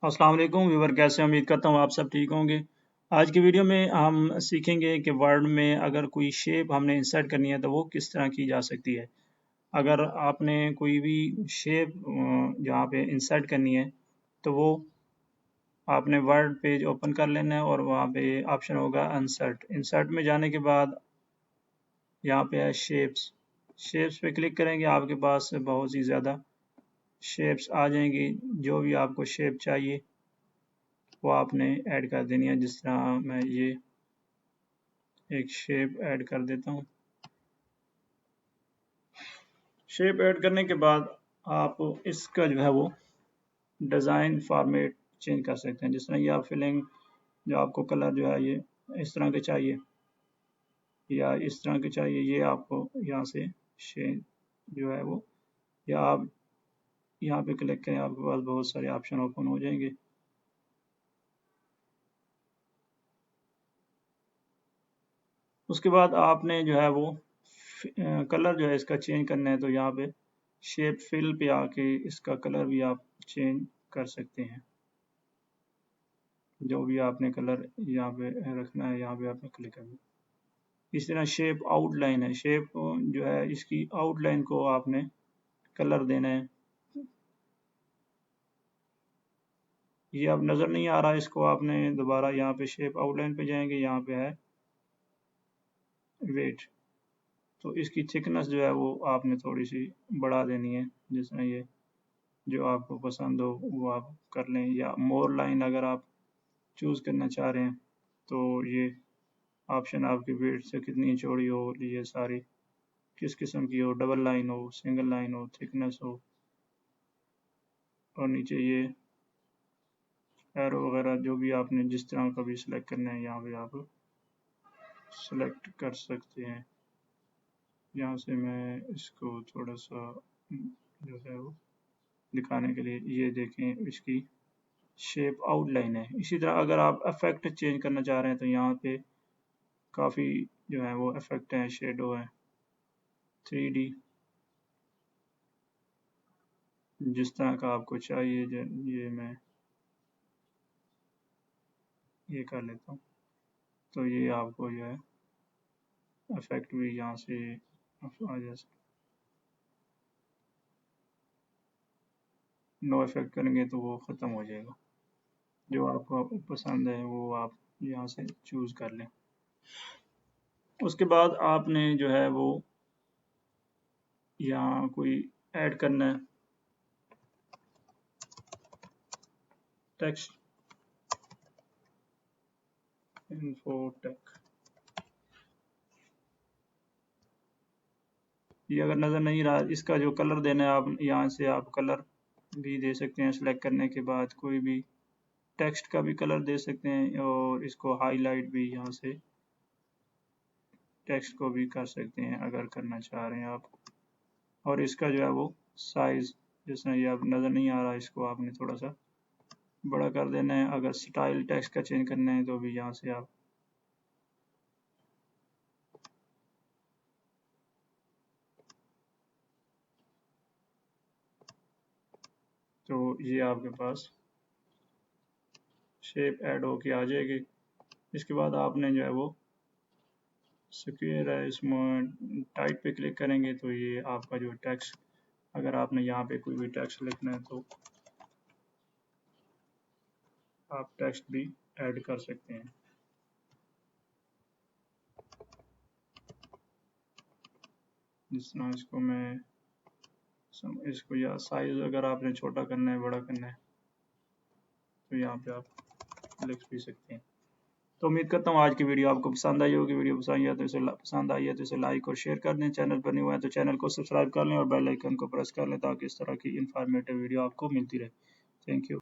अस्सलाम वालेकुम व्यूवर, कैसे हैं? उम्मीद करता हूँ आप सब ठीक होंगे। आज की वीडियो में हम सीखेंगे कि वर्ड में अगर कोई शेप हमने इंसर्ट करनी है तो वो किस तरह की जा सकती है। अगर आपने कोई भी शेप जहाँ पे इंसर्ट करनी है तो वो आपने वर्ड पेज ओपन कर लेना है और वहाँ पे ऑप्शन होगा इंसर्ट। इंसर्ट में जाने के बाद यहाँ पे है शेप्स। शेप्स पे क्लिक करेंगे, आपके पास बहुत सी ज़्यादा शेप्स आ जाएंगी। जो भी आपको शेप चाहिए वो आपने ऐड कर देनी है। जिस तरह मैं ये एक शेप ऐड कर देता हूँ। शेप ऐड करने के बाद आप इसका जो है वो डिज़ाइन फॉर्मेट चेंज कर सकते हैं। जिस तरह ये आप फिलिंग जो आपको कलर जो है ये इस तरह के चाहिए या इस तरह के चाहिए, ये आपको यहाँ से शेप जो है वो, या आप यहाँ पे क्लिक करें, आपके पास बहुत सारे ऑप्शन ओपन हो जाएंगे। उसके बाद आपने जो है वो कलर जो है इसका चेंज करना है तो यहाँ पे शेप फिल पे आके इसका कलर भी आप चेंज कर सकते हैं। जो भी आपने कलर यहाँ पे रखना है यहाँ पे आपने क्लिक करना। इस तरह शेप आउटलाइन है, शेप जो है इसकी आउटलाइन को आपने कलर देना है। ये अब नज़र नहीं आ रहा, इसको आपने दोबारा यहाँ पे शेप आउटलाइन पे जाएंगे, यहाँ पे है वेट, तो इसकी थिकनेस जो है वो आपने थोड़ी सी बढ़ा देनी है। जिसमें ये जो आपको पसंद हो वो आप कर लें, या मोर लाइन अगर आप चूज़ करना चाह रहे हैं तो ये ऑप्शन आपकी वेट से कितनी चौड़ी हो, ये सारी किस किस्म की हो, डबल लाइन हो, सिंगल लाइन हो, थिकनेस हो, और नीचे ये एरो वगैरह जो भी आपने जिस तरह का भी सिलेक्ट करना है यहाँ पे आप सिलेक्ट कर सकते हैं। यहाँ से मैं इसको थोड़ा सा जो है वो दिखाने के लिए, ये देखें इसकी शेप आउटलाइन है। इसी तरह अगर आप इफेक्ट चेंज करना चाह रहे हैं तो यहाँ पे काफ़ी जो है वो इफेक्ट हैं, शेडो है, 3D, जिस तरह का आपको चाहिए। ये मैं ये कर लेता हूँ, तो ये आपको जो है इफेक्ट भी यहाँ से आ जा सकता। नो इफेक्ट करेंगे तो वो ख़त्म हो जाएगा। जो आपको पसंद है वो आप यहाँ से चूज़ कर लें। उसके बाद आपने जो है वो यहाँ कोई ऐड करना है टेक्स्ट, इन्फोटेक। ये अगर नज़र नहीं रहा, इसका जो कलर देना है आप यहाँ से आप कलर भी दे सकते हैं। सेलेक्ट करने के बाद कोई भी टेक्स्ट का भी कलर दे सकते हैं, और इसको हाईलाइट भी यहाँ से टेक्स्ट को भी कर सकते हैं अगर करना चाह रहे हैं आप। और इसका जो है वो साइज़, जिसमें ये अब नज़र नहीं आ रहा, इसको आपने थोड़ा सा बड़ा कर देना है। अगर स्टाइल टेक्स्ट का चेंज करना है तो भी यहाँ से आप तो ये आपके पास शेप ऐड होके आ जाएगी। इसके बाद आपने जो है वो स्क्वायर है, इसमें टाइप पे क्लिक करेंगे तो ये आपका जो टेक्स्ट, अगर आपने यहाँ पे कोई भी टेक्स्ट लिखना है तो आप टेक्स्ट भी ऐड कर सकते हैं। जिस तरह इसको मैं इसको, या साइज अगर आपने छोटा करना है बड़ा करना है तो यहाँ पे आप लिख भी सकते हैं। तो उम्मीद करता हूँ आज की वीडियो आपको पसंद आई होगी। वीडियो पसंद आई है तो इसे लाइक और शेयर कर दें। चैनल पर न्यू है तो चैनल को सब्सक्राइब कर लें और बेल आइकन को प्रेस कर लें ताकि इस तरह की इंफॉर्मेटिव वीडियो आपको मिलती रहे। Thank you.